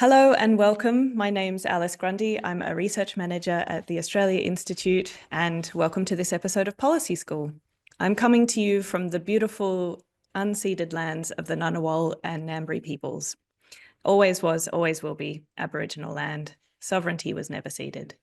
Hello and welcome. My name's Alice Grundy. I'm a research manager at the Australia Institute, and welcome to this episode of Policy School. I'm coming to you from the beautiful unceded lands of the Ngunnawal and Ngambri peoples. Always was, always will be Aboriginal land. Sovereignty was never ceded.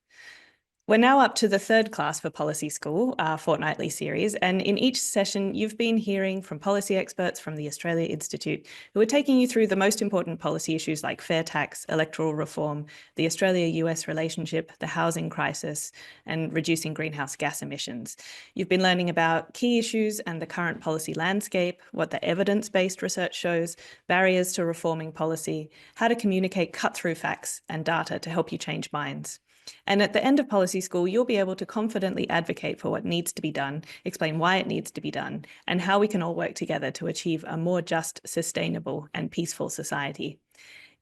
We're now up to the third class for Policy School, our fortnightly series, and in each session you've been hearing from policy experts from the Australia Institute who are taking you through the most important policy issues like fair tax, electoral reform, the Australia-US relationship, the housing crisis, and reducing greenhouse gas emissions. You've been learning about key issues and the current policy landscape, what the evidence-based research shows, barriers to reforming policy, how to communicate cut-through facts and data to help you change minds. And at the end of Policy School, you'll be able to confidently advocate for what needs to be done, explain why it needs to be done, and how we can all work together to achieve a more just, sustainable, and peaceful society.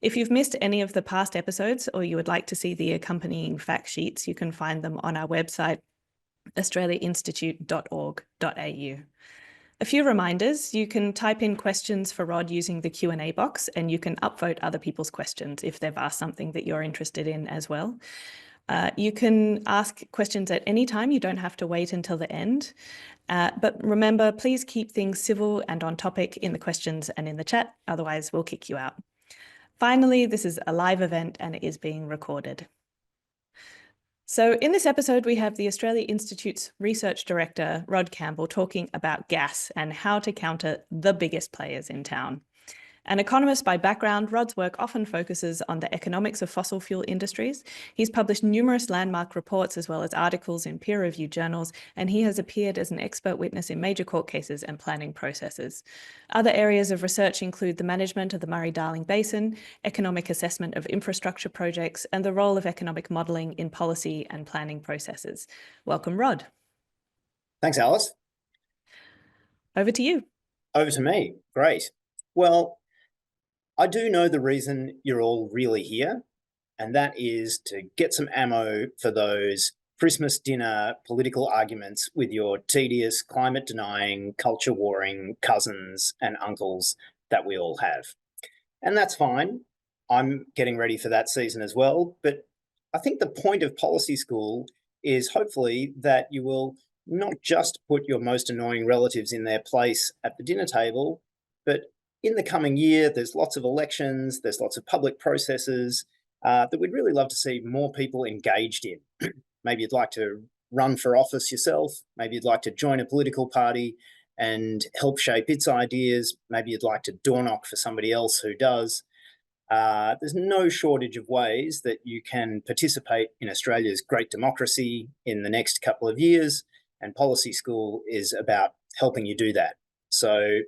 If you've missed any of the past episodes or you would like to see the accompanying fact sheets, you can find them on our website, australiainstitute.org.au. A few reminders: you can type in questions for Rod using the Q&A box, and you can upvote other people's questions if they've asked something that you're interested in as well. You can ask questions at any time. You don't have to wait until the end. But remember, please keep things civil and on topic in the questions and in the chat. Otherwise, we'll kick you out. Finally, this is a live event and it is being recorded. So in this episode, we have the Australia Institute's Research Director, Rod Campbell, talking about gas and how to counter the biggest players in town. An economist by background, Rod's work often focuses on the economics of fossil fuel industries. He's published numerous landmark reports as well as articles in peer-reviewed journals, and he has appeared as an expert witness in major court cases and planning processes. Other areas of research include the management of the Murray-Darling Basin, economic assessment of infrastructure projects, and the role of economic modelling in policy and planning processes. Welcome, Rod. Thanks, Alice. Over to you. Over to me. Great. Well, I do know the reason you're all really here, and that is to get some ammo for those Christmas dinner political arguments with your tedious, climate-denying, culture-warring cousins and uncles that we all have. And that's fine. I'm getting ready for that season as well. But I think the point of Policy School is hopefully that you will not just put your most annoying relatives in their place at the dinner table, but in the coming year, there's lots of elections, there's lots of public processes that we'd really love to see more people engaged in. Maybe you'd like to run for office yourself. Maybe you'd like to join a political party and help shape its ideas. Maybe you'd like to door knock for somebody else who does. There's no shortage of ways that you can participate in Australia's great democracy in the next couple of years, and Policy School is about helping you do that. So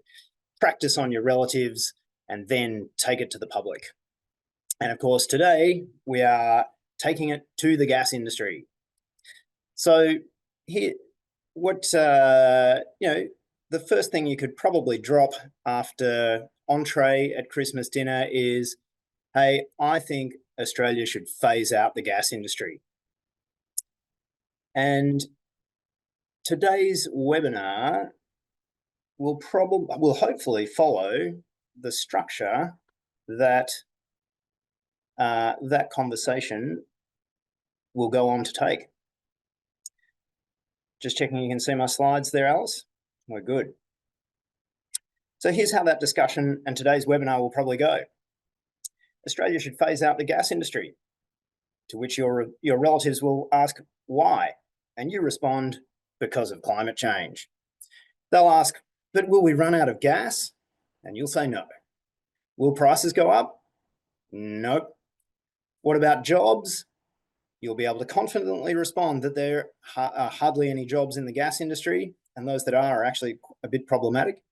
practice on your relatives and then take it to the public. And of course, today we are taking it to the gas industry. So here, the first thing you could probably drop after entree at Christmas dinner is, hey, I think Australia should phase out the gas industry. And today's webinar will hopefully follow the structure that that conversation will go on to take. Just checking you can see my slides there, Alice. We're good. So here's how that discussion and today's webinar will probably go. Australia should phase out the gas industry, to which your relatives will ask why, and you respond, because of climate change. They'll ask, but will we run out of gas? And you'll say no. Will prices go up? Nope. What about jobs? You'll be able to confidently respond that there are hardly any jobs in the gas industry, and those that are actually a bit problematic.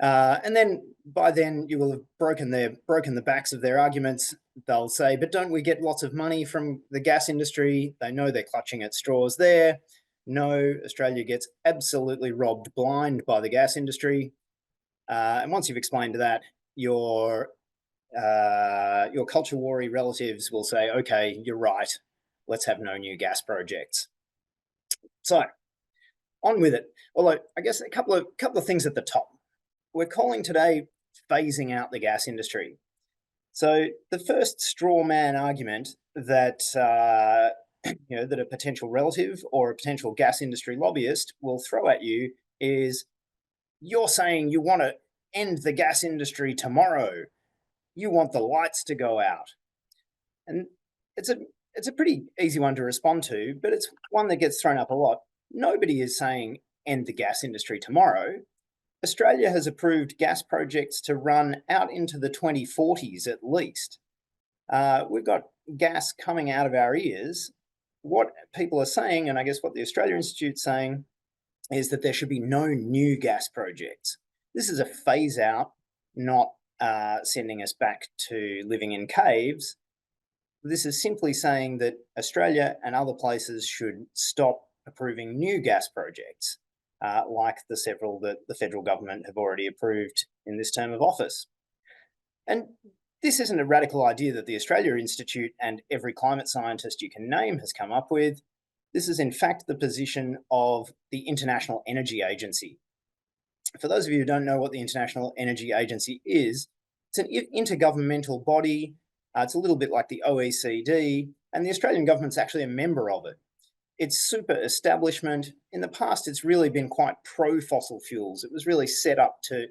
And then by then you will have broken the backs of their arguments. They'll say, but don't we get lots of money from the gas industry? They know they're clutching at straws there. No, Australia gets absolutely robbed blind by the gas industry. And once you've explained that, your culture warry relatives will say, okay, you're right, let's have no new gas projects. So on with it. Although I guess a couple of things at the top. We're calling today phasing out the gas industry. So the first straw man argument that that a potential relative or a potential gas industry lobbyist will throw at you is, you're saying you want to end the gas industry tomorrow. You want the lights to go out. And it's a pretty easy one to respond to, but it's one that gets thrown up a lot. Nobody is saying end the gas industry tomorrow. Australia has approved gas projects to run out into the 2040s at least. We've got gas coming out of our ears. What people are saying, and I guess what the Australia Institute's saying, is that there should be no new gas projects. This is a phase out, not sending us back to living in caves. This is simply saying that Australia and other places should stop approving new gas projects, like the several that the federal government have already approved in this term of office. And this isn't a radical idea that the Australia Institute and every climate scientist you can name has come up with. This is in fact the position of the International Energy Agency. For those of you who don't know what the International Energy Agency is, it's an intergovernmental body. It's a little bit like the OECD, and the Australian government's actually a member of it. It's super establishment. In the past, it's really been quite pro-fossil fuels. It was really set up to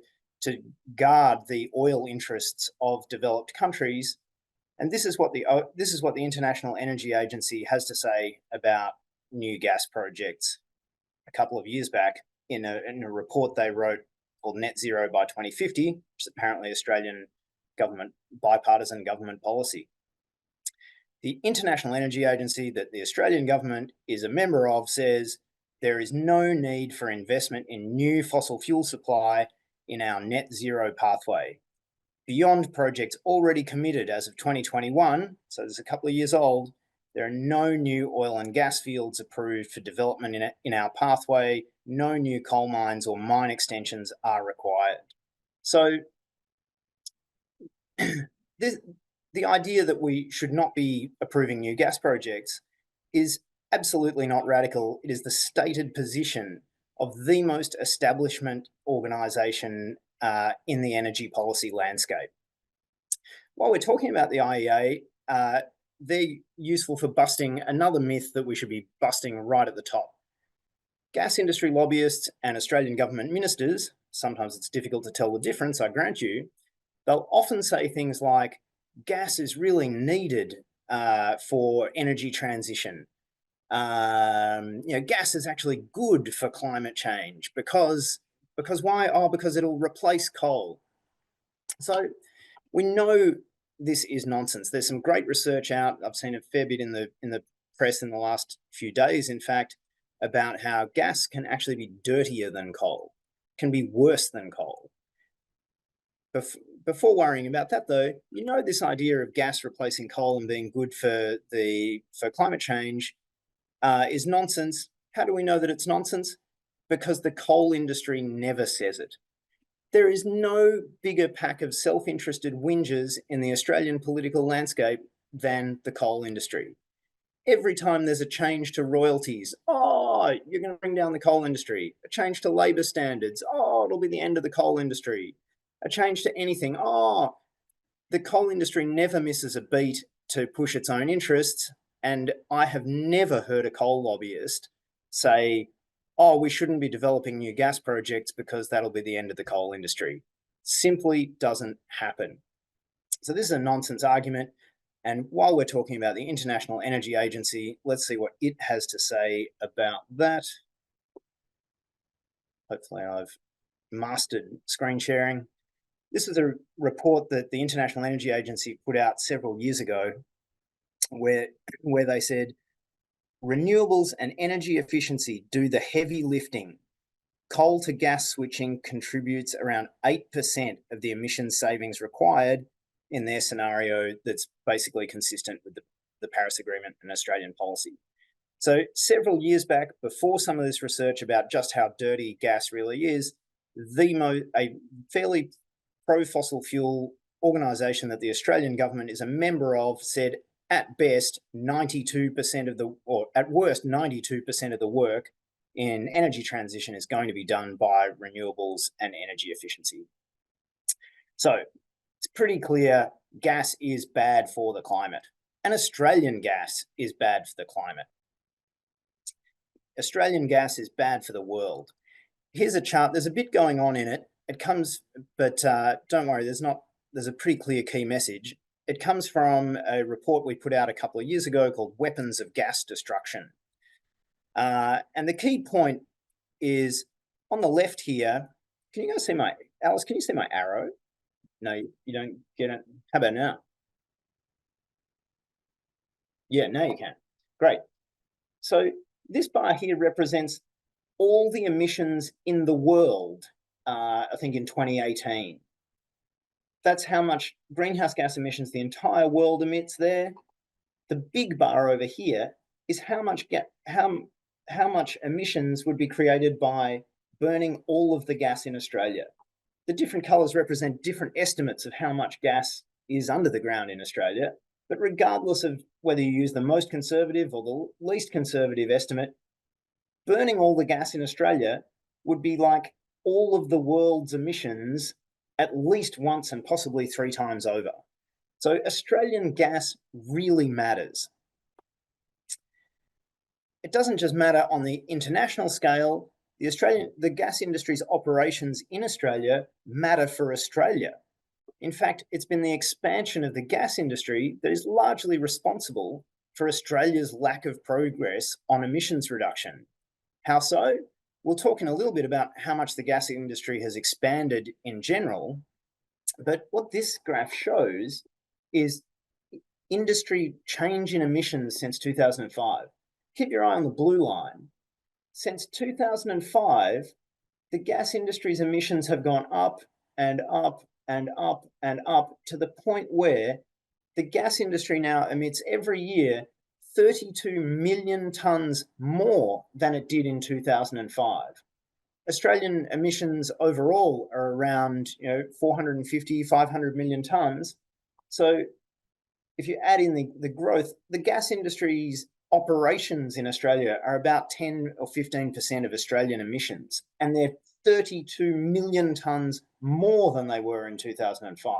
guard the oil interests of developed countries. And this is what the International Energy Agency has to say about new gas projects a couple of years back in a report they wrote called Net Zero by 2050, which is apparently Australian government, bipartisan government policy. The International Energy Agency that the Australian government is a member of says there is no need for investment in new fossil fuel supply in our net zero pathway. Beyond projects already committed as of 2021, so there's a couple of years old, there are no new oil and gas fields approved for development in our pathway. No new coal mines or mine extensions are required. So the idea that we should not be approving new gas projects is absolutely not radical. It is the stated position of the most establishment organisation in the energy policy landscape. While we're talking about the IEA, they're useful for busting another myth that we should be busting right at the top. Gas industry lobbyists and Australian government ministers, sometimes it's difficult to tell the difference, I grant you, they'll often say things like, gas is really needed for energy transition. Gas is actually good for climate change because why? Oh, because it'll replace coal. So we know this is nonsense. There's some great research out. I've seen a fair bit in the press in the last few days, in fact, about how gas can actually be dirtier than coal, can be worse than coal. Before worrying about that, though, this idea of gas replacing coal and being good for climate change is nonsense. How do we know that it's nonsense? Because the coal industry never says it. There is no bigger pack of self-interested whingers in the Australian political landscape than the coal industry. Every time there's a change to royalties, oh, you're going to bring down the coal industry. A change to labour standards, oh, it'll be the end of the coal industry. A change to anything, oh, the coal industry never misses a beat to push its own interests. And I have never heard a coal lobbyist say, oh, we shouldn't be developing new gas projects because that'll be the end of the coal industry. Simply doesn't happen. So this is a nonsense argument. And while we're talking about the International Energy Agency, let's see what it has to say about that. Hopefully I've mastered screen sharing. This is a report that the International Energy Agency put out several years ago where they said, renewables and energy efficiency do the heavy lifting. Coal to gas switching contributes around 8% of the emissions savings required in their scenario that's basically consistent with the Paris Agreement and Australian policy. So several years back, before some of this research about just how dirty gas really is, a fairly pro-fossil fuel organisation that the Australian government is a member of said, at best, 92% or at worst, 92% of the work in energy transition is going to be done by renewables and energy efficiency. So it's pretty clear gas is bad for the climate, and Australian gas is bad for the climate. Australian gas is bad for the world. Here's a chart. There's a bit going on in it. It comes, but don't worry, there's a pretty clear key message. It comes from a report we put out a couple of years ago called Weapons of Gas Destruction. And the key point is on the left here. Can you guys see Alice, can you see my arrow? No, you don't get it. How about now? Yeah, now you can. Great. So this bar here represents all the emissions in the world, I think in 2018. That's how much greenhouse gas emissions the entire world emits there. The big bar over here is how much emissions would be created by burning all of the gas in Australia. The different colours represent different estimates of how much gas is under the ground in Australia, but regardless of whether you use the most conservative or the least conservative estimate, burning all the gas in Australia would be like all of the world's emissions at least once and possibly 3 times over. So Australian gas really matters. It doesn't just matter on the international scale. The gas industry's operations in Australia matter for Australia. In fact, it's been the expansion of the gas industry that is largely responsible for Australia's lack of progress on emissions reduction. How so? We'll talk in a little bit about how much the gas industry has expanded in general, but what this graph shows is industry change in emissions since 2005. Keep your eye on the blue line. Since 2005, the gas industry's emissions have gone up and up and up and up to the point where the gas industry now emits every year 32 million tonnes more than it did in 2005. Australian emissions overall are around 450, 500 million tonnes. So if you add in the growth, the gas industry's operations in Australia are about 10 or 15% of Australian emissions, and they're 32 million tonnes more than they were in 2005.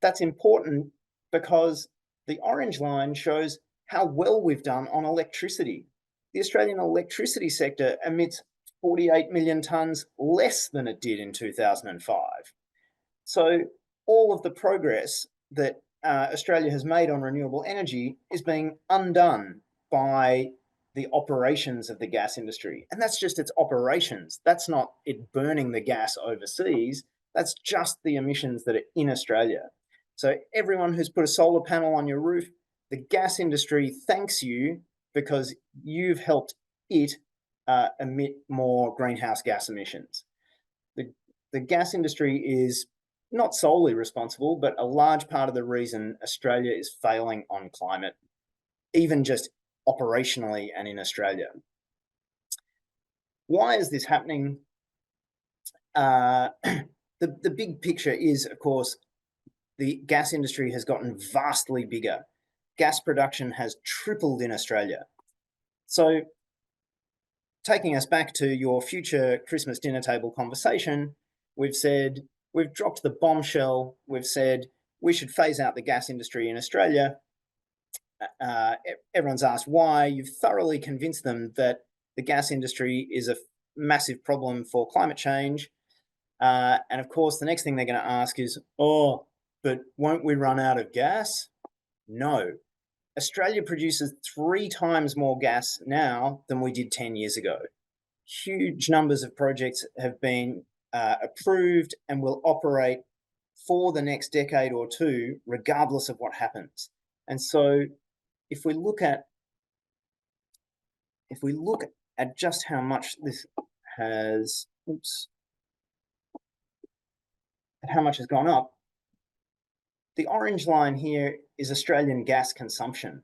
That's important because the orange line shows how well we've done on electricity. The Australian electricity sector emits 48 million tonnes less than it did in 2005. So all of the progress that Australia has made on renewable energy is being undone by the operations of the gas industry. And that's just its operations. That's not it burning the gas overseas. That's just the emissions that are in Australia. So everyone who's put a solar panel on your roof, the gas industry thanks you because you've helped it emit more greenhouse gas emissions. The gas industry is not solely responsible, but a large part of the reason Australia is failing on climate, even just operationally and in Australia. Why is this happening? The big picture is, of course, the gas industry has gotten vastly bigger. Gas production has tripled in Australia. So taking us back to your future Christmas dinner table conversation, we've dropped the bombshell. We've said we should phase out the gas industry in Australia. Everyone's asked why. You've thoroughly convinced them that the gas industry is a massive problem for climate change. And of course, the next thing they're going to ask is, oh, but won't we run out of gas? No. Australia produces 3 times more gas now than we did 10 years ago. Huge numbers of projects have been approved and will operate for the next decade or two, regardless of what happens. And so if we look at just how much this has, how much has gone up, the orange line here is Australian gas consumption.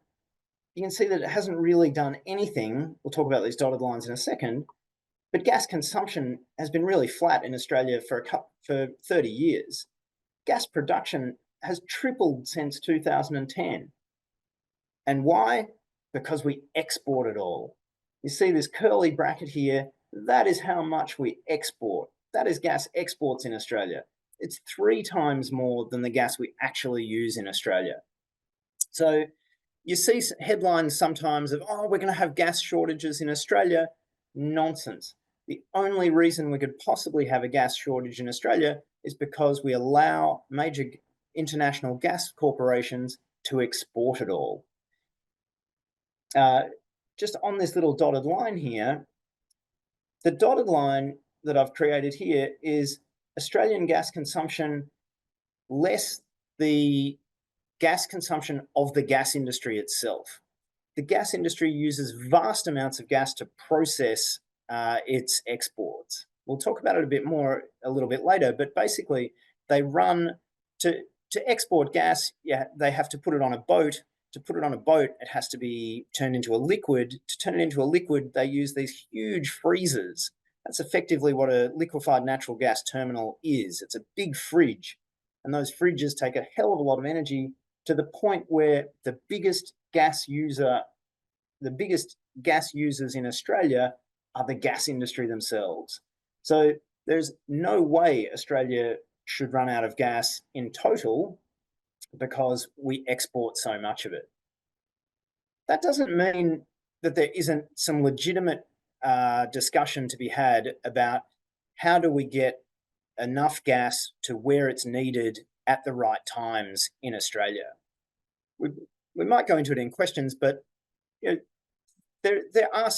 You can see that it hasn't really done anything. We'll talk about these dotted lines in a second, but gas consumption has been really flat in Australia for 30 years. Gas production has tripled since 2010. And why? Because we export it all. You see this curly bracket here, that is how much we export. That is gas exports in Australia. It's 3 times more than the gas we actually use in Australia. So you see headlines sometimes of, oh, we're going to have gas shortages in Australia. Nonsense. The only reason we could possibly have a gas shortage in Australia is because we allow major international gas corporations to export it all. Just on this little dotted line here, the dotted line that I've created here is Australian gas consumption less the gas consumption of the gas industry itself. The gas industry uses vast amounts of gas to process its exports. We'll talk about it a little bit later, but basically they run to export gas, they have to put it on a boat. To put it on a boat, it has to be turned into a liquid. To turn it into a liquid, they use these huge freezers. That's effectively what a liquefied natural gas terminal is. It's a big fridge, and those fridges take a hell of a lot of energy, to the point where the biggest gas users in Australia are the gas industry themselves. So there's no way Australia should run out of gas in total because we export so much of it. That doesn't mean that there isn't some legitimate discussion to be had about how do we get enough gas to where it's needed at the right times in Australia. We might go into it in questions, but there are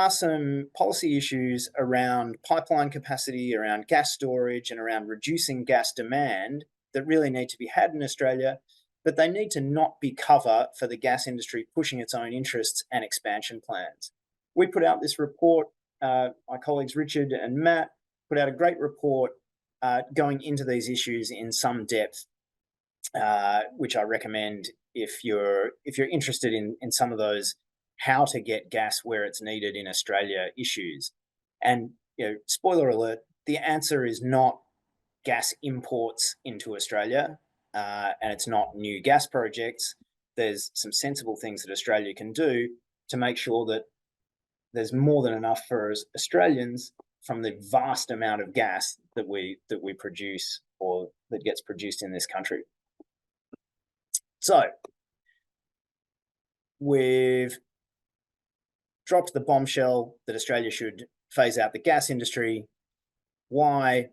some policy issues around pipeline capacity, around gas storage, and around reducing gas demand that really need to be had in Australia, but they need to not be cover for the gas industry pushing its own interests and expansion plans. We put out this report, my colleagues Richard and Matt put out a great report going into these issues in some depth, which I recommend if you're interested in some of those how to get gas where it's needed in Australia issues. And spoiler alert, the answer is not gas imports into Australia, and it's not new gas projects. There's some sensible things that Australia can do to make sure that there's more than enough for us Australians from the vast amount of gas that we produce, or that gets produced in this country. So we've dropped the bombshell that Australia should phase out the gas industry. Why?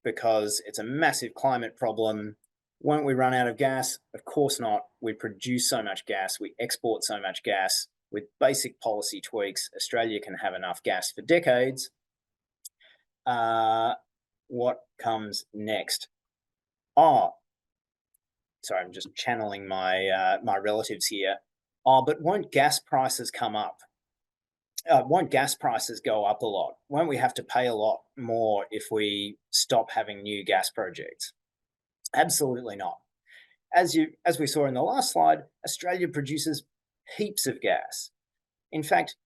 Because it's a massive climate problem. Won't we run out of gas? Of course not. We produce so much gas, we export so much gas. With basic policy tweaks, Australia can have enough gas for decades. What comes next? Sorry, I'm just channeling my my relatives here. But won't gas prices come up? Won't gas prices go up a lot? Won't we have to pay a lot more if we stop having new gas projects? Absolutely not. As we saw in the last slide, Australia produces heaps of gas. In fact,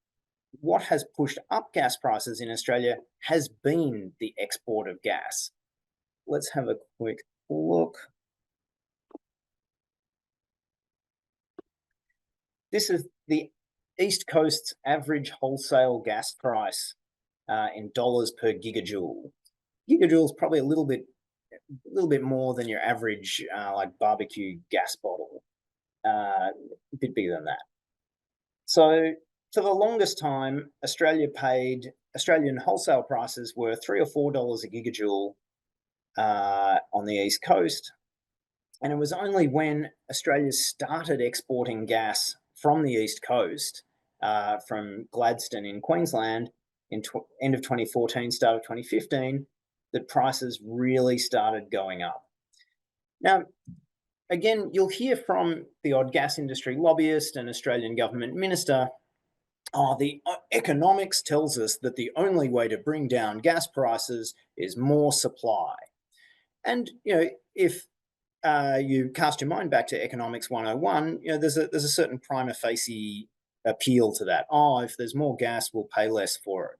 what has pushed up gas prices in Australia has been the export of gas. Let's have a quick look. This is the East Coast's average wholesale gas price in dollars per gigajoule. Gigajoule is probably a little bit more than your average like barbecue gas bottle, a bit bigger than that. So for the longest time, Australian wholesale prices were $3 or $4 a gigajoule on the East Coast. And it was only when Australia started exporting gas from the East Coast, from Gladstone in Queensland, in end of 2014, start of 2015, that prices really started going up. Now, again, you'll hear from the odd gas industry lobbyist and Australian government minister, the economics tells us that the only way to bring down gas prices is more supply. And, if you cast your mind back to Economics 101, there's a certain prima facie appeal to that. If there's more gas, we'll pay less for it.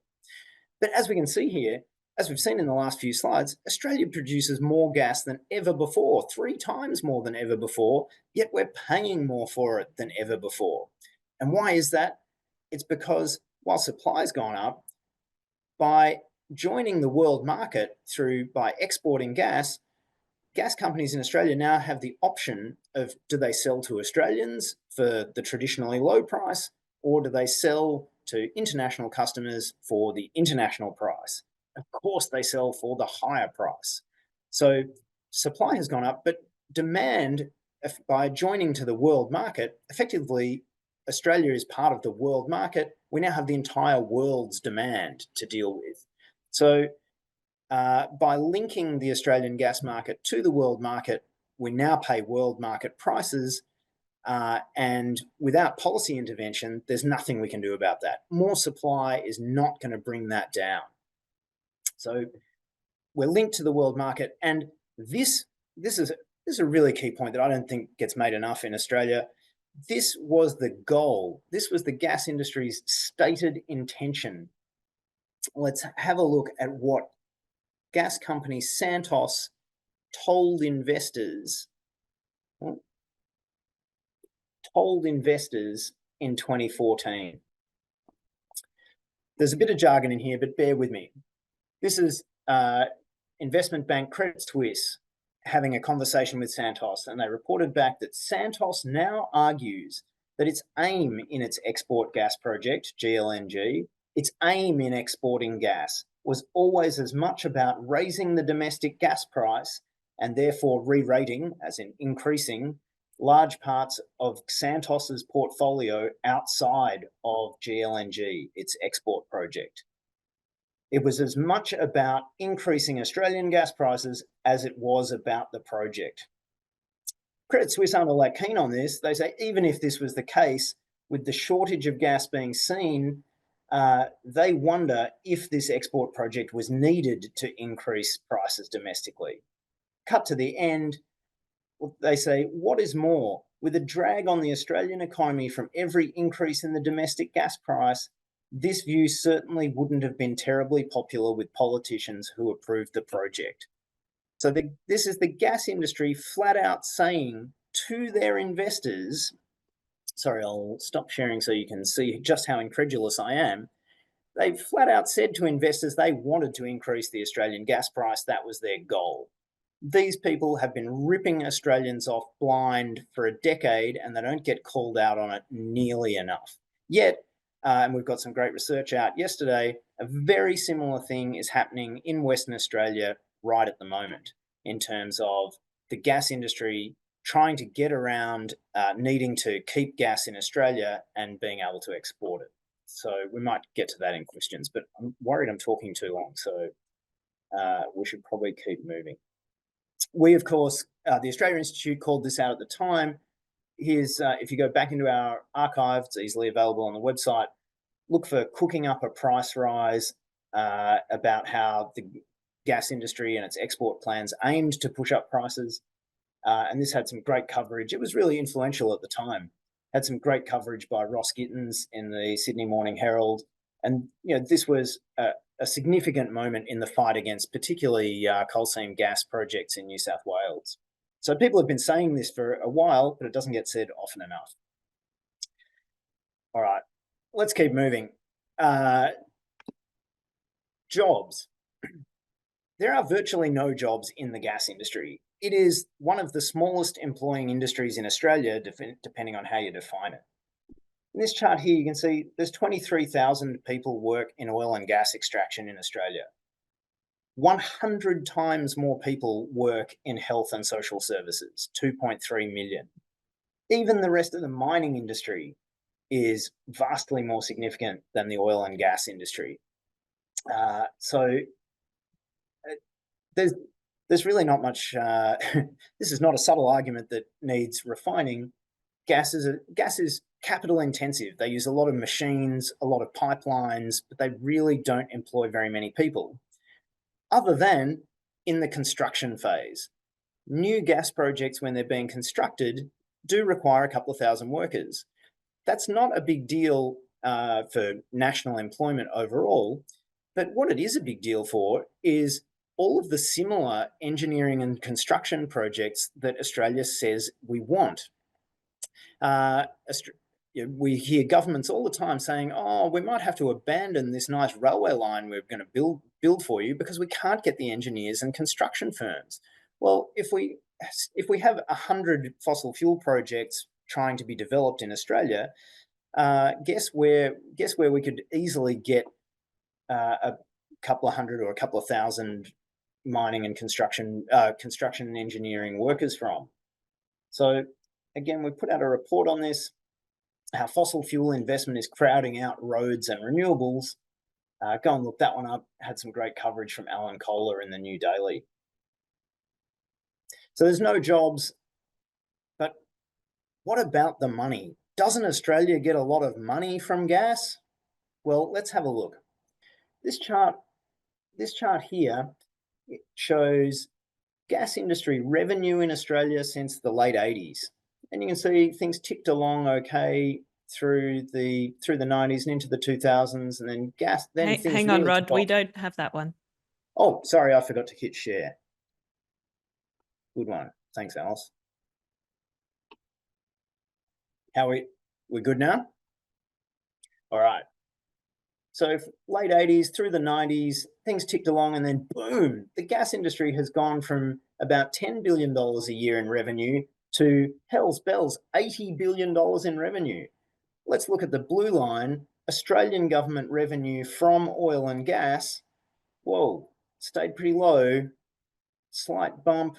But as we can see here, as we've seen in the last few slides, Australia produces more gas than ever before, 3 times more than ever before, yet we're paying more for it than ever before. And why is that? It's because while supply's gone up, by joining the world market by exporting gas, gas companies in Australia now have the option of, do they sell to Australians for the traditionally low price, or do they sell to international customers for the international price? Of course, they sell for the higher price. So supply has gone up, but demand, by joining to the world market, effectively, Australia is part of the world market. We now have the entire world's demand to deal with. So by linking the Australian gas market to the world market, we now pay world market prices, and without policy intervention, there's nothing we can do about that. More supply is not going to bring that down. So we're linked to the world market, and this is a really key point that I don't think gets made enough in Australia. This was the goal. This was the gas industry's stated intention. Let's have a look at what gas company Santos told investors in 2014. There's a bit of jargon in here, but bear with me. This is investment bank Credit Suisse having a conversation with Santos, and they reported back that Santos now argues that its aim in its export gas project, GLNG, its aim in exporting gas was always as much about raising the domestic gas price and therefore re-rating, as in increasing, large parts of Santos's portfolio outside of GLNG, its export project. It was as much about increasing Australian gas prices as it was about the project. Credit Suisse aren't all that keen on this. They say even if this was the case, with the shortage of gas being seen, they wonder if this export project was needed to increase prices domestically. Cut to the end, they say, what is more, with a drag on the Australian economy from every increase in the domestic gas price, this view certainly wouldn't have been terribly popular with politicians who approved the project. So this is the gas industry flat out saying to their investors, sorry, I'll stop sharing so you can see just how incredulous I am. They flat out said to investors they wanted to increase the Australian gas price. That was their goal. These people have been ripping Australians off blind for a decade, and they don't get called out on it nearly enough. Yet, and we've got some great research out yesterday, a very similar thing is happening in Western Australia right at the moment in terms of the gas industry trying to get around needing to keep gas in Australia and being able to export it. So we might get to that in questions, but I'm worried I'm talking too long, so we should probably keep moving. We, of course, the Australia Institute called this out at the time. Here's, if you go back into our archive, it's easily available on the website, look for Cooking Up a Price Rise, about how the gas industry and its export plans aimed to push up prices. And this had some great coverage. It was really influential at the time. Had some great coverage by Ross Gittins in the Sydney Morning Herald. And, you know, this was a significant moment in the fight against particularly coal seam gas projects in New South Wales. So people have been saying this for a while, but it doesn't get said often enough. All right, let's keep moving. Jobs. There are virtually no jobs in the gas industry. It is one of the smallest employing industries in Australia, depending on how you define it. In this chart here, you can see there's 23,000 people work in oil and gas extraction in Australia. 100 times more people work in health and social services, 2.3 million. Even the rest of the mining industry is vastly more significant than the oil and gas industry. So there's really not much, this is not a subtle argument that needs refining. Gas is capital intensive. They use a lot of machines, a lot of pipelines, but they really don't employ very many people, other than in the construction phase. New gas projects, when they're being constructed, do require a couple of thousand workers. That's not a big deal for national employment overall, but what it is a big deal for is all of the similar engineering and construction projects that Australia says we want. We hear governments all the time saying, oh, we might have to abandon this nice railway line we're going to build for you because we can't get the engineers and construction firms. Well, if we have 100 fossil fuel projects trying to be developed in Australia, guess where we could easily get a couple of hundred or a couple of thousand mining and construction and engineering workers from. So again, we put out a report on this, how fossil fuel investment is crowding out roads and renewables. Go and look that one up. Had some great coverage from Alan Kohler in the New Daily. So there's no jobs, but what about the money? Doesn't Australia get a lot of money from gas? Well, let's have a look. This chart here, it shows gas industry revenue in Australia since the late 80s. And you can see things ticked along okay through the 90s and into the 2000s, and then things hang on, really Rod, we don't have that one. Oh, sorry, I forgot to hit share. Good one. Thanks, Alice. We good now? All right. So late 80s through the 90s, things ticked along, and then boom, the gas industry has gone from about $10 billion a year in revenue to hell's bells, $80 billion in revenue. Let's look at the blue line, Australian government revenue from oil and gas. Whoa, stayed pretty low, slight bump.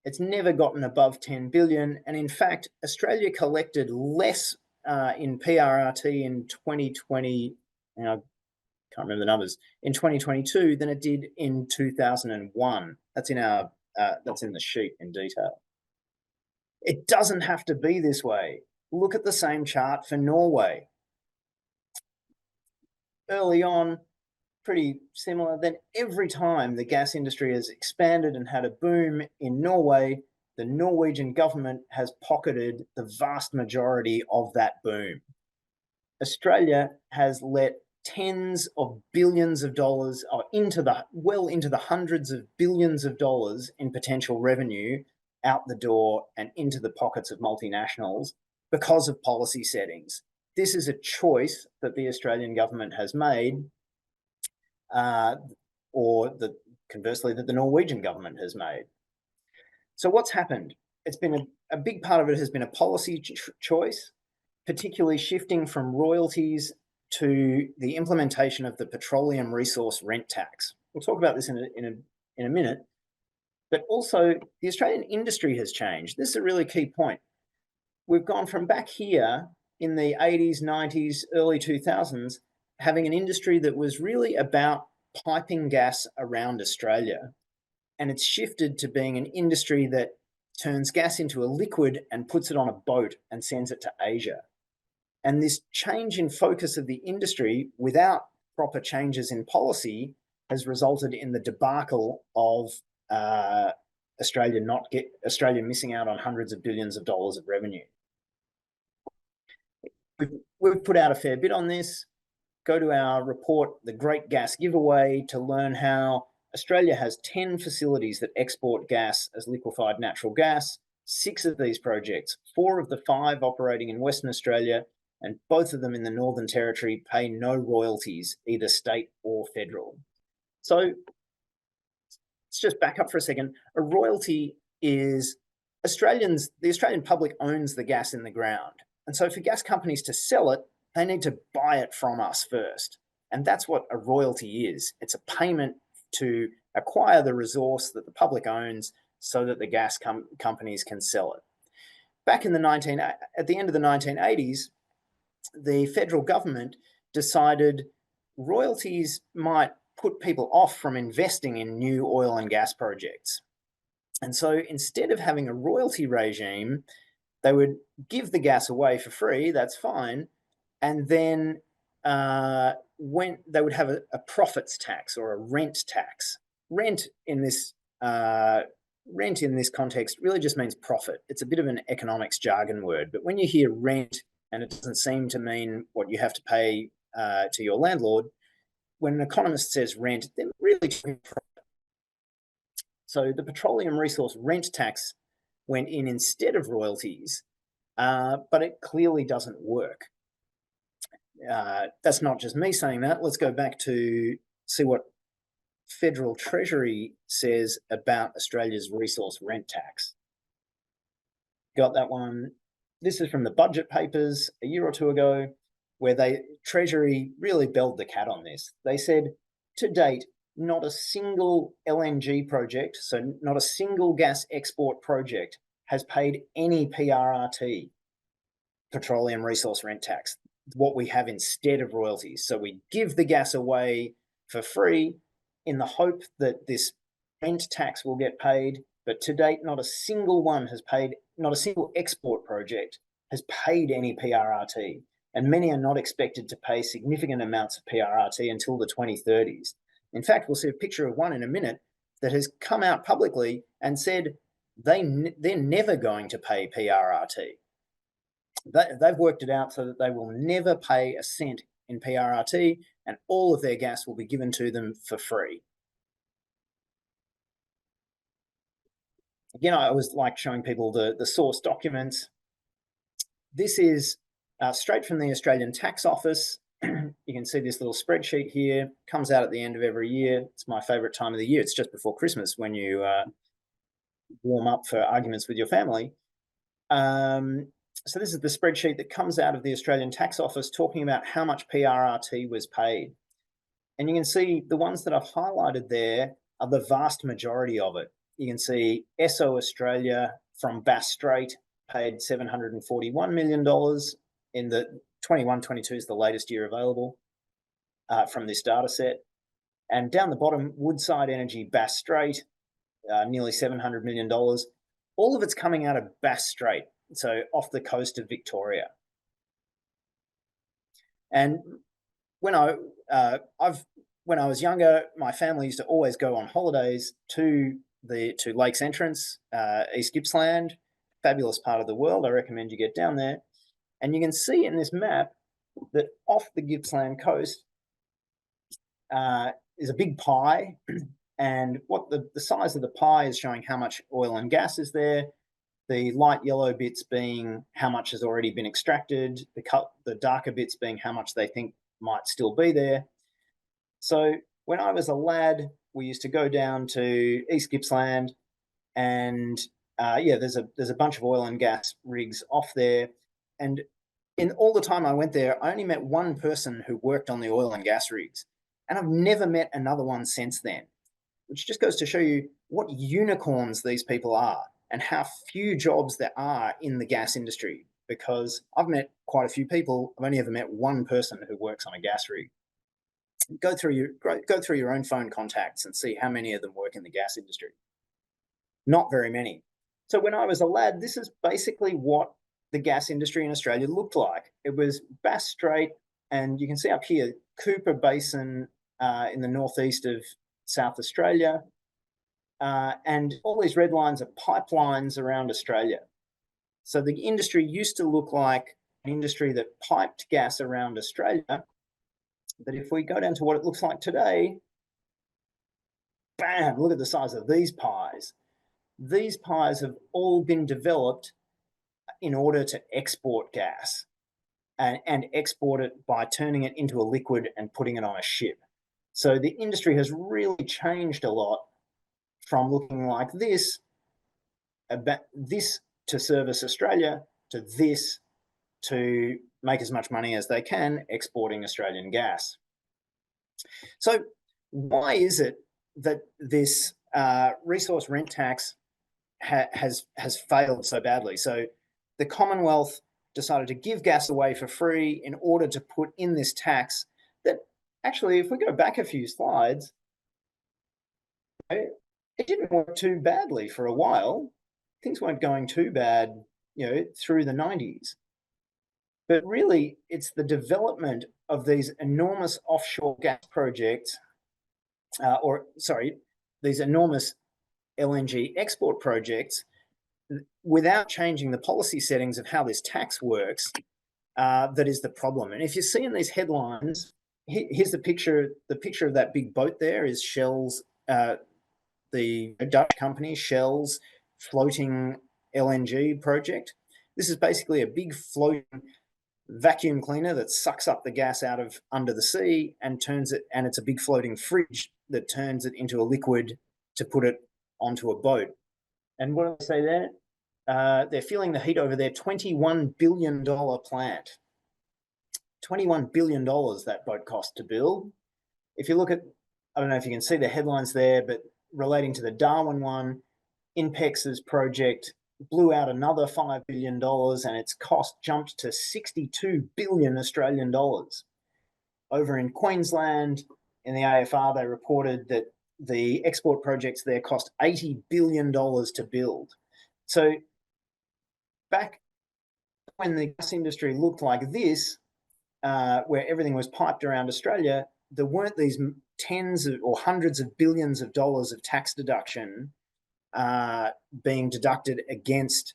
It's never gotten above 10 billion. And in fact, Australia collected less in PRRT in 2020, and I can't remember the numbers, in 2022 than it did in 2001. That's in the sheet in detail. It doesn't have to be this way. Look at the same chart for Norway. Early on, pretty similar. Then every time the gas industry has expanded and had a boom in Norway, the Norwegian government has pocketed the vast majority of that boom. Australia has let tens of billions of dollars into the hundreds of billions of dollars in potential revenue out the door and into the pockets of multinationals because of policy settings. This is a choice that the Australian government has made, conversely, that the Norwegian government has made. So what's happened? It's been a big part of it has been a policy choice, particularly shifting from royalties to the implementation of the petroleum resource rent tax. We'll talk about this in a minute. But also, the Australian industry has changed. This is a really key point. We've gone from back here in the 80s, 90s, early 2000s, having an industry that was really about piping gas around Australia. And it's shifted to being an industry that turns gas into a liquid and puts it on a boat and sends it to Asia. And this change in focus of the industry without proper changes in policy has resulted in the debacle of Australia missing out on hundreds of billions of dollars of revenue. We've put out a fair bit on this. Go to our report, The Great Gas Giveaway, to learn how Australia has 10 facilities that export gas as liquefied natural gas. 6 of these projects, 4 of the 5 operating in Western Australia, and both of them in the Northern Territory pay no royalties, either state or federal. So let's just back up for a second. A royalty is the Australian public owns the gas in the ground. And so for gas companies to sell it, they need to buy it from us first. And that's what a royalty is. It's a payment to acquire the resource that the public owns so that the gas companies can sell it. Back in at the end of the 1980s, the federal government decided royalties might put people off from investing in new oil and gas projects. And so instead of having a royalty regime, they would give the gas away for free, that's fine, and then when they would have a profits tax or a rent tax. Rent in this context really just means profit. It's a bit of an economics jargon word, but when you hear rent and it doesn't seem to mean what you have to pay to your landlord, when an economist says rent, they're really talking profit. So the petroleum resource rent tax went in instead of royalties, but it clearly doesn't work. That's not just me saying that. Let's go back to see what Federal Treasury says about Australia's resource rent tax. Got that one? This is from the budget papers a year or two ago, where Treasury really belled the cat on this. They said, to date, not a single LNG project, so not a single gas export project, has paid any PRRT, petroleum resource rent tax, what we have instead of royalties. So we give the gas away for free in the hope that this rent tax will get paid. But to date, not a single one has paid, not a single export project has paid any PRRT. And many are not expected to pay significant amounts of PRRT until the 2030s. In fact, we'll see a picture of one in a minute that has come out publicly and said they're never going to pay PRRT. They've worked it out so that they will never pay a cent in PRRT, and all of their gas will be given to them for free. Again, I always like showing people the source documents. This is straight from the Australian Tax Office. You can see this little spreadsheet here, comes out at the end of every year. It's my favorite time of the year. It's just before Christmas when you warm up for arguments with your family. So this is the spreadsheet that comes out of the Australian Tax Office talking about how much PRRT was paid. And you can see the ones that I've highlighted there are the vast majority of it. You can see Esso Australia from Bass Strait paid $741 million in the 21-22 is the latest year available from this data set. And down the bottom, Woodside Energy Bass Strait, nearly $700 million. All of it's coming out of Bass Strait, so off the coast of Victoria. And when I was younger, my family used to always go on holidays to Lakes Entrance, East Gippsland, fabulous part of the world. I recommend you get down there. And you can see in this map that off the Gippsland coast is a big pie, and what the size of the pie is showing how much oil and gas is there. The light yellow bits being how much has already been extracted, the darker bits being how much they think might still be there. So when I was a lad, we used to go down to East Gippsland, and there's a bunch of oil and gas rigs off there. And in all the time I went there, I only met one person who worked on the oil and gas rigs, and I've never met another one since then, which just goes to show you what unicorns these people are and how few jobs there are in the gas industry, because I've met quite a few people. I've only ever met one person who works on a gas rig. Go through your own phone contacts and see how many of them work in the gas industry. Not very many. So when I was a lad, this is basically what the gas industry in Australia looked like. It was Bass Strait, and you can see up here, Cooper Basin in the northeast of South Australia, and all these red lines are pipelines around Australia. So the industry used to look like an industry that piped gas around Australia. But if we go down to what it looks like today, bam, look at the size of these pies. These pies have all been developed in order to export gas and export it by turning it into a liquid and putting it on a ship. So the industry has really changed a lot from looking like this, about this to service Australia, to this to make as much money as they can exporting Australian gas. So why is it that this resource rent tax has failed so badly? So the Commonwealth decided to give gas away for free in order to put in this tax that actually, if we go back a few slides, it didn't work too badly for a while. Things weren't going too bad, through the 90s. But really, it's the development of these enormous offshore gas projects, these enormous LNG export projects, without changing the policy settings of how this tax works, that is the problem. And if you see in these headlines, here's the picture. The picture of that big boat there is Shell's, the Dutch company Shell's floating LNG project. This is basically a big floating vacuum cleaner that sucks up the gas out of under the sea and turns it, and it's a big floating fridge that turns it into a liquid to put it onto a boat. And what do they say there? They're feeling the heat over their $21 billion plant. $21 billion that boat cost to build. If you look at, I don't know if you can see the headlines there, but relating to the Darwin one, INPEX's project blew out another $5 billion and its cost jumped to 62 billion Australian dollars. Over in Queensland, in the AFR, they reported that the export projects there cost $80 billion to build. So back when the gas industry looked like this, where everything was piped around Australia, there weren't these tens or hundreds of billions of dollars of tax deduction being deducted against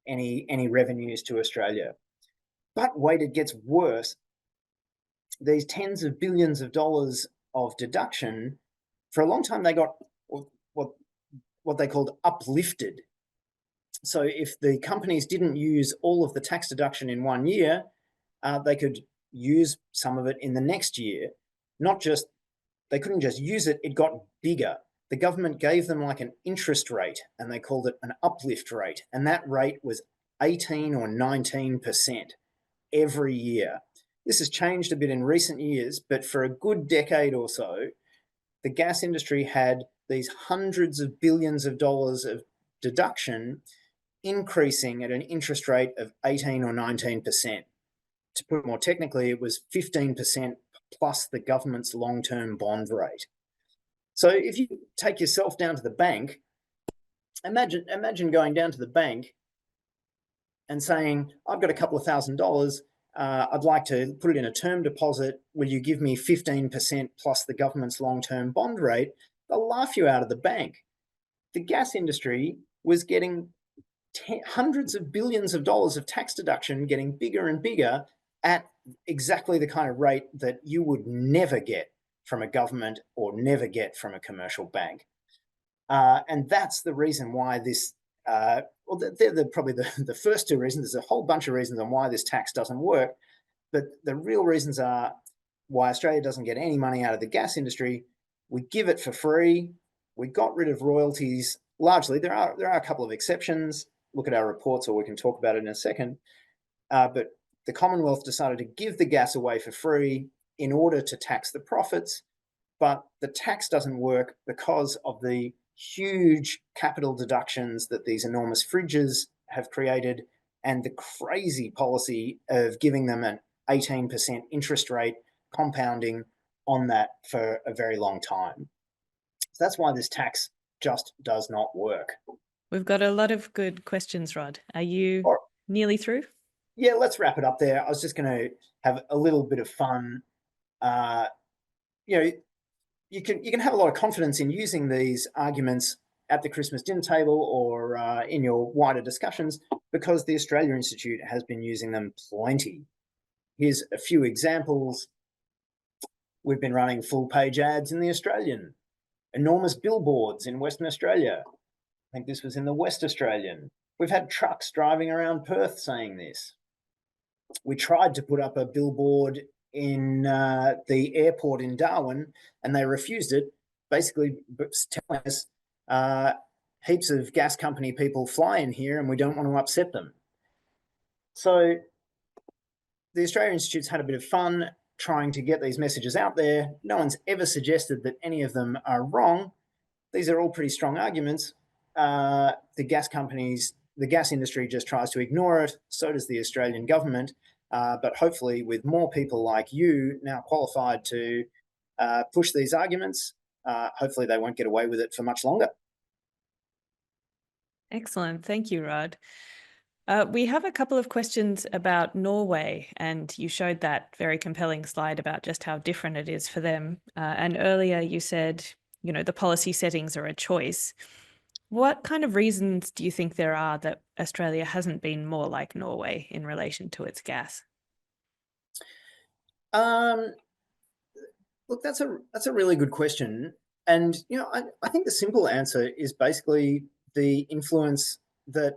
any revenues to Australia. But wait, it gets worse. These tens of billions of dollars of deduction, for a long time they got what they called uplifted. So if the companies didn't use all of the tax deduction in 1 year, they could use some of it in the next year. They couldn't just use it, it got bigger. The government gave them like an interest rate and they called it an uplift rate. And that rate was 18 or 19% every year. This has changed a bit in recent years, but for a good decade or so, the gas industry had these hundreds of billions of dollars of deduction increasing at an interest rate of 18 or 19%. To put it more technically, it was 15% plus the government's long-term bond rate. So if you take yourself down to the bank, imagine going down to the bank and saying, I've got a couple of $1,000, I'd like to put it in a term deposit. Will you give me 15% plus the government's long-term bond rate? They'll laugh you out of the bank. The gas industry was getting hundreds of billions of dollars of tax deduction, getting bigger and bigger at exactly the kind of rate that you would never get from a government or never get from a commercial bank. And that's the reason why this, well, they're probably the first two reasons. There's a whole bunch of reasons on why this tax doesn't work, but the real reasons are why Australia doesn't get any money out of the gas industry. We give it for free. We got rid of royalties largely. There are a couple of exceptions. Look at our reports, or we can talk about it in a second. But the Commonwealth decided to give the gas away for free in order to tax the profits, but the tax doesn't work because of the huge capital deductions that these enormous fridges have created and the crazy policy of giving them an 18% interest rate compounding on that for a very long time. So that's why this tax just does not work. We've got a lot of good questions, Rod. Are you nearly through? Yeah, let's wrap it up there. I was just going to have a little bit of fun. You can have a lot of confidence in using these arguments at the Christmas dinner table or in your wider discussions because the Australia Institute has been using them plenty. Here's a few examples. We've been running full-page ads in the Australian, enormous billboards in Western Australia. I think this was in the West Australian. We've had trucks driving around Perth saying this. We tried to put up a billboard in the airport in Darwin and they refused it, basically telling us heaps of gas company people fly in here and we don't want to upset them. So the Australia Institute's had a bit of fun trying to get these messages out there. No one's ever suggested that any of them are wrong. These are all pretty strong arguments. The gas companies, the gas industry just tries to ignore it. So does the Australian government. But hopefully with more people like you now qualified to push these arguments, hopefully they won't get away with it for much longer. Excellent. Thank you, Rod. We have a couple of questions about Norway, and you showed that very compelling slide about just how different it is for them. And earlier you said, the policy settings are a choice. What kind of reasons do you think there are that Australia hasn't been more like Norway in relation to its gas? Look, that's a really good question. And, I think the simple answer is basically the influence that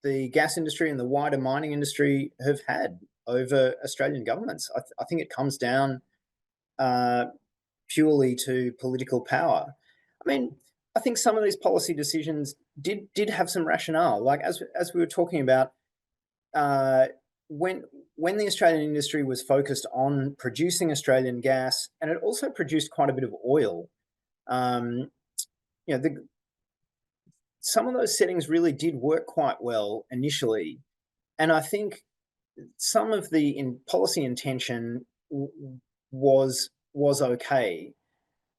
the gas industry and the wider mining industry have had over Australian governments. I think it comes down purely to political power. I mean, I think some of these policy decisions did have some rationale. Like as we were talking about, uh, when the Australian industry was focused on producing Australian gas, and it also produced quite a bit of oil. Um, some of those settings really did work quite well initially, and I think some of the policy intention was okay,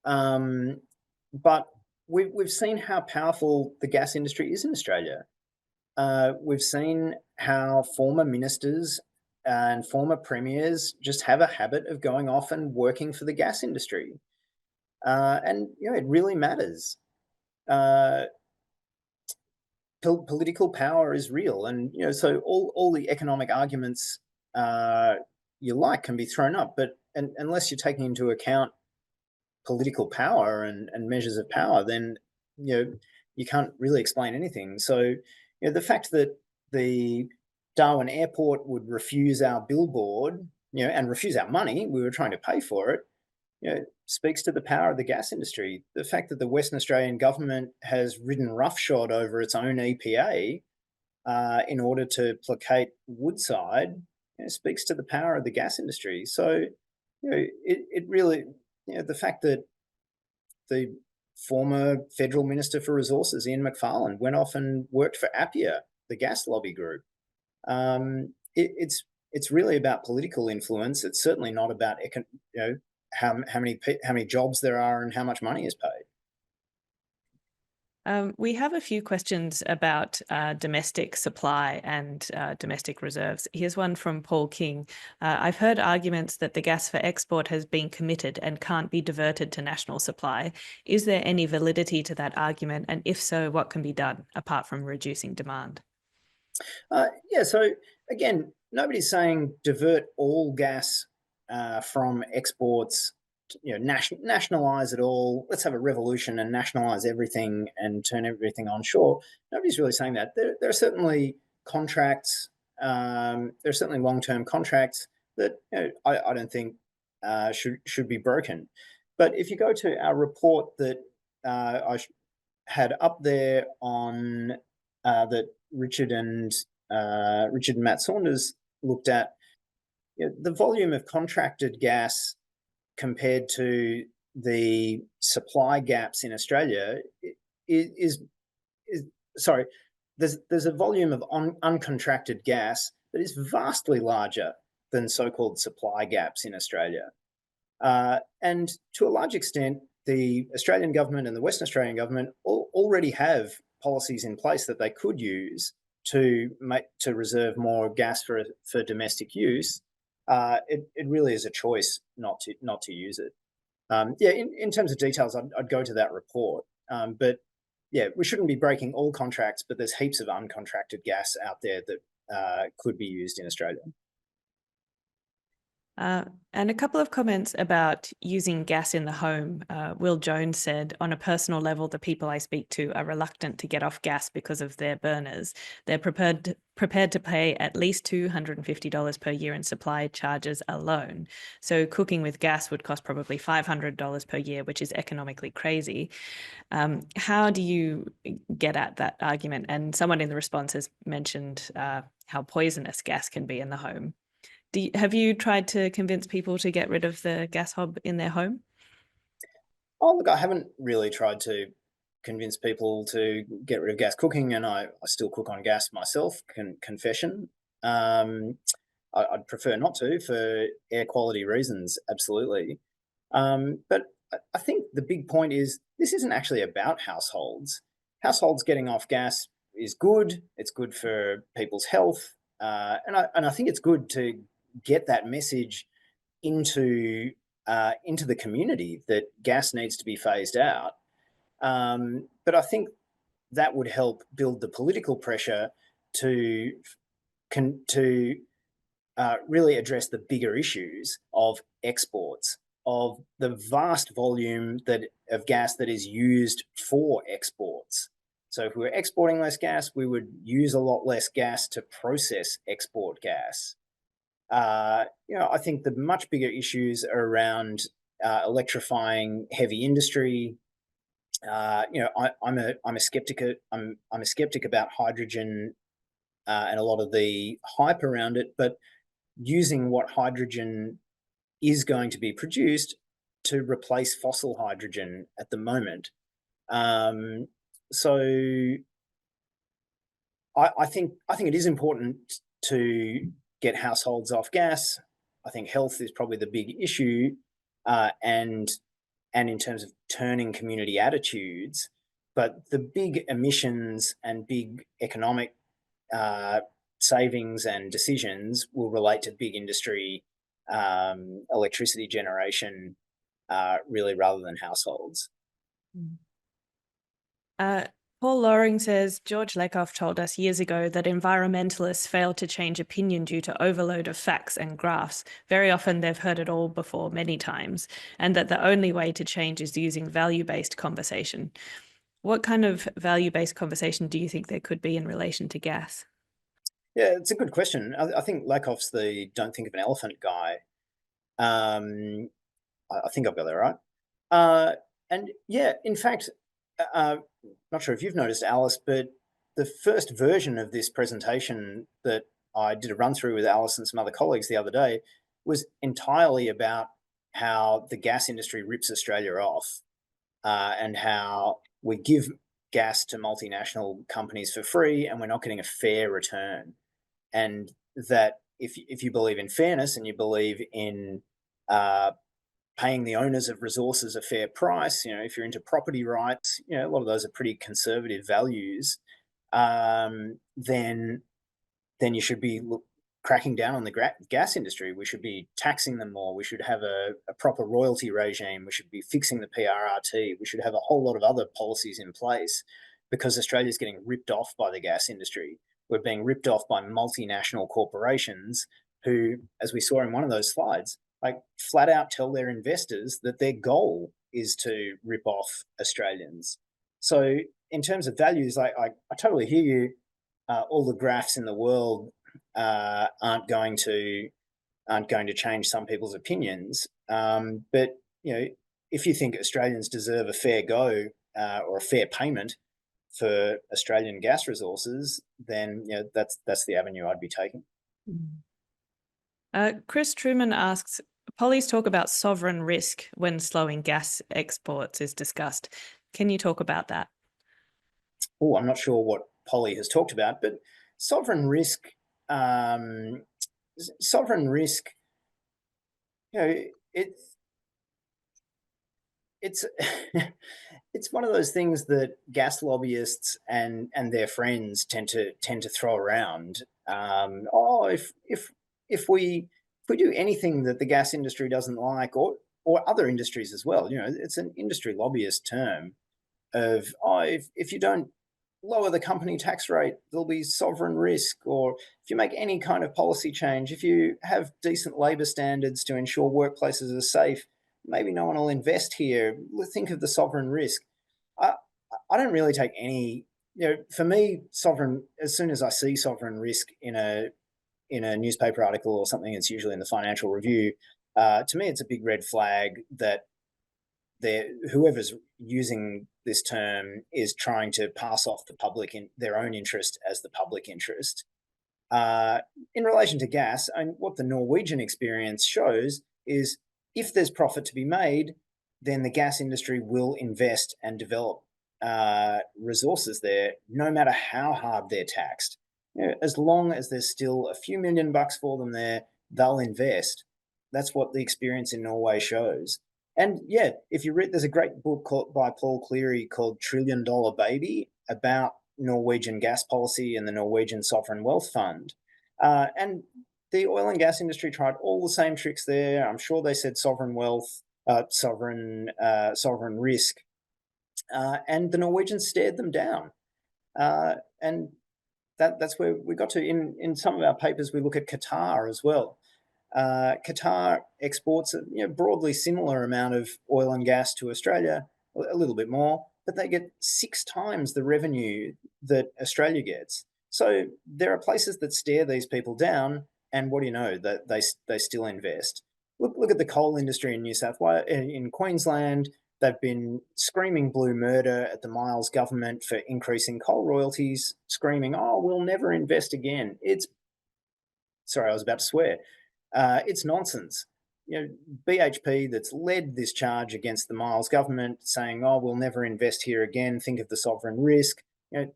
but we've seen how powerful the gas industry is in Australia. We've seen how former ministers and former premiers just have a habit of going off and working for the gas industry, and it really matters. Uh, Political power is real, and so all the economic arguments you like can be thrown up, but unless you're taking into account political power and measures of power, then you can't really explain anything. So the fact that the Darwin Airport would refuse our billboard, and refuse our money, we were trying to pay for it, speaks to the power of the gas industry. The fact that the Western Australian government has ridden roughshod over its own EPA in order to placate Woodside speaks to the power of the gas industry. So, it really, the fact that the former federal minister for resources, Ian Macfarlane, went off and worked for Appia, the gas lobby group. It's really about political influence. It's certainly not about how many jobs there are and how much money is paid. We have a few questions about domestic supply and domestic reserves. Here's one from Paul King. I've heard arguments that the gas for export has been committed and can't be diverted to national supply. Is there any validity to that argument? And if so, what can be done apart from reducing demand? Yeah, so again, nobody's saying divert all gas from exports, nationalize it all. Let's have a revolution and nationalize everything and turn everything onshore. Nobody's really saying that. There are certainly contracts. There are certainly long-term contracts that I don't think should be broken. But if you go to our report that I had up there on that Richard and Matt Saunders looked at, the volume of contracted gas compared to the supply gaps in Australia is sorry, there's a volume of uncontracted gas that is vastly larger than so-called supply gaps in Australia. And to a large extent, the Australian government and the Western Australian government already have policies in place that they could use to reserve more gas for domestic use. It really is a choice not to use it. Yeah, in terms of details, I'd go to that report. But yeah, we shouldn't be breaking all contracts, but there's heaps of uncontracted gas out there that could be used in Australia. And a couple of comments about using gas in the home. Will Jones said, on a personal level, the people I speak to are reluctant to get off gas because of their burners. They're prepared to pay at least $250 per year in supply charges alone. So cooking with gas would cost probably $500 per year, which is economically crazy. How do you get at that argument? And someone in the response has mentioned how poisonous gas can be in the home. Have you tried to convince people to get rid of the gas hob in their home? Oh, look, I haven't really tried to convince people to get rid of gas cooking, and I still cook on gas myself, confession. I'd prefer not to for air quality reasons, absolutely. But I think the big point is this isn't actually about households. Households getting off gas is good. It's good for people's health. And I think it's good to get that message into the community that gas needs to be phased out. But I think that would help build the political pressure to really address the bigger issues of exports, of the vast volume of gas that is used for exports. So if we were exporting less gas, we would use a lot less gas to process export gas. I think the much bigger issues are around electrifying heavy industry. I'm a skeptic. I'm a skeptic about hydrogen and a lot of the hype around it, but using what hydrogen is going to be produced to replace fossil hydrogen at the moment. So I think it is important to get households off gas. I think health is probably the big issue, and in terms of turning community attitudes. But the big emissions and big economic savings and decisions will relate to big industry, electricity generation, really, rather than households. Paul Loring says, George Lakoff told us years ago that environmentalists fail to change opinion due to overload of facts and graphs. Very often they've heard it all before many times, and that the only way to change is using value-based conversation. What kind of value-based conversation do you think there could be in relation to gas? Yeah, it's a good question. I think Lakoff's the don't think of an elephant guy. I think I've got that right. And yeah, in fact, not sure if you've noticed, Alice, but the first version of this presentation that I did a run through with Alice and some other colleagues the other day was entirely about how the gas industry rips Australia off, and how we give gas to multinational companies for free and we're not getting a fair return. And that if you believe in fairness and you believe in paying the owners of resources a fair price, if you're into property rights, a lot of those are pretty conservative values, then you should be cracking down on the gas industry. We should be taxing them more. We should have a proper royalty regime. We should be fixing the PRRT. We should have a whole lot of other policies in place, because Australia's getting ripped off by the gas industry. We're being ripped off by multinational corporations who, as we saw in one of those slides, like flat out tell their investors that their goal is to rip off Australians. So in terms of values, I totally hear you. All the graphs in the world aren't going to change some people's opinions. But if you think Australians deserve a fair go, or a fair payment for Australian gas resources, then that's the avenue I'd be taking. Chris Truman asks, Pollies talk about sovereign risk when slowing gas exports is discussed. Can you talk about that? Oh, I'm not sure what Polly has talked about, but sovereign risk, it's it's one of those things that gas lobbyists and their friends tend to throw around. If we do anything that the gas industry doesn't like, or other industries as well, it's an industry lobbyist term of, if you don't lower the company tax rate, there'll be sovereign risk. Or if you make any kind of policy change, if you have decent labour standards to ensure workplaces are safe, maybe no one will invest here. Think of the sovereign risk. I don't really take any, for me, sovereign, as soon as I see sovereign risk in a newspaper article or something, it's usually in the Financial Review. To me, it's a big red flag that whoever's using this term is trying to pass off the public in their own interest as the public interest. In relation to gas, and what the Norwegian experience shows is, if there's profit to be made, then the gas industry will invest and develop resources there, no matter how hard they're taxed. As long as there's still a few $million for them there, they'll invest. That's what the experience in Norway shows. And yeah, if you read, there's a great book by Paul Cleary called $1 Trillion Baby, about Norwegian gas policy and the Norwegian Sovereign Wealth Fund. And the oil and gas industry tried all the same tricks there. I'm sure they said sovereign wealth, sovereign risk, and the Norwegians stared them down. And that's where we got to. In some of our papers, we look at Qatar as well. Qatar exports a broadly similar amount of oil and gas to Australia, a little bit more, but they get 6 times the revenue that Australia gets. So there are places that stare these people down, and what do you know, that they still invest. Look at the coal industry in New South Wales, in Queensland. They've been screaming blue murder at the Miles government for increasing coal royalties, screaming, "Oh, we'll never invest again." Sorry, I was about to swear. It's nonsense. BHP that's led this charge against the Miles government, saying, "Oh, we'll never invest here again. Think of the sovereign risk."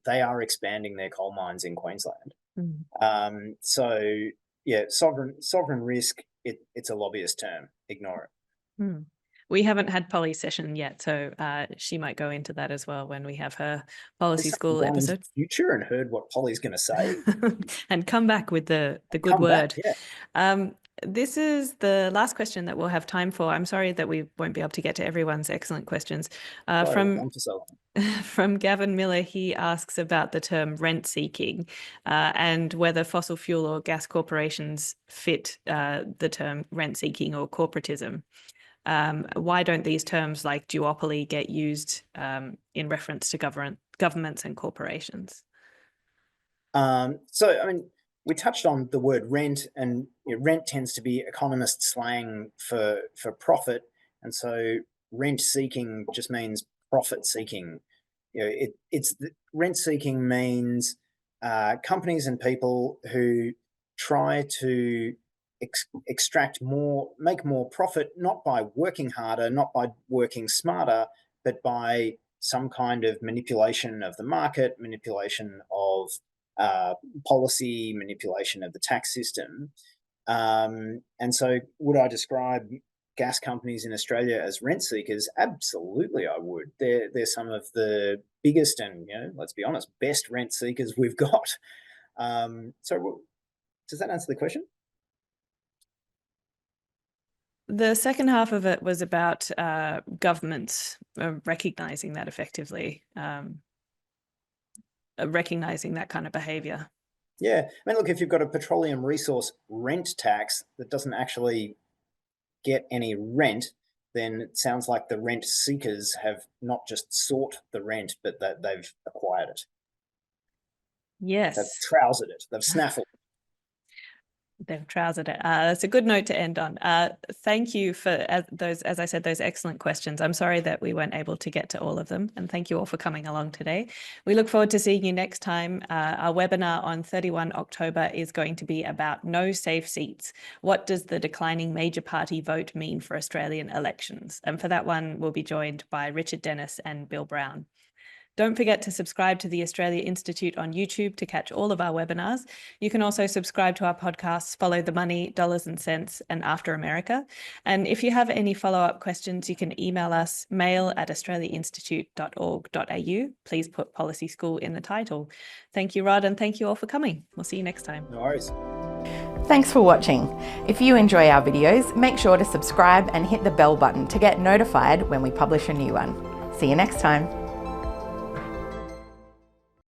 They are expanding their coal mines in Queensland. So yeah, sovereign risk. It's a lobbyist term. Ignore it. We haven't had Polly's session yet, so she might go into that as well when we have her policy school episode. Into the future and heard what Polly's going to say, and come back with the good word. Back, yeah. This is the last question that we'll have time for. I'm sorry that we won't be able to get to everyone's excellent questions. From Gavin Miller, he asks about the term rent-seeking and whether fossil fuel or gas corporations fit the term rent-seeking or corporatism. Why don't these terms like duopoly get used in reference to governments and corporations? We touched on the word rent, and rent tends to be economist slang for profit, and so rent seeking just means profit seeking. Rent seeking means companies and people who try to make more profit, not by working harder, not by working smarter, but by some kind of manipulation of the market, manipulation of policy, manipulation of the tax system. And so would I describe gas companies in Australia as rent seekers? Absolutely, I would. They're some of the biggest and, let's be honest, best rent seekers we've got. So does that answer the question? The second half of it was about governments recognizing that effectively, recognizing that kind of behavior. Yeah. Look, if you've got a petroleum resource rent tax that doesn't actually get any rent, then it sounds like the rent seekers have not just sought the rent, but that they've acquired it. Yes. They've trousered it. They've snaffled it. They've trousered it. That's a good note to end on. Thank you for those, as I said, those excellent questions. I'm sorry that we weren't able to get to all of them, and thank you all for coming along today. We look forward to seeing you next time. Our webinar on 31 October is going to be about no safe seats. What does the declining major party vote mean for Australian elections? And for that one, we'll be joined by Richard Dennis and Bill Brown. Don't forget to subscribe to the Australia Institute on YouTube to catch all of our webinars. You can also subscribe to our podcasts, Follow the Money, Dollars and Cents, and After America. And if you have any follow-up questions, you can email us, mail@australiainstitute.org.au. Please put Policy School in the title. Thank you, Rod, and thank you all for coming. We'll see you next time. No worries. Thanks for watching. If you enjoy our videos, make sure to subscribe and hit the bell button to get notified when we publish a new one. See you next time.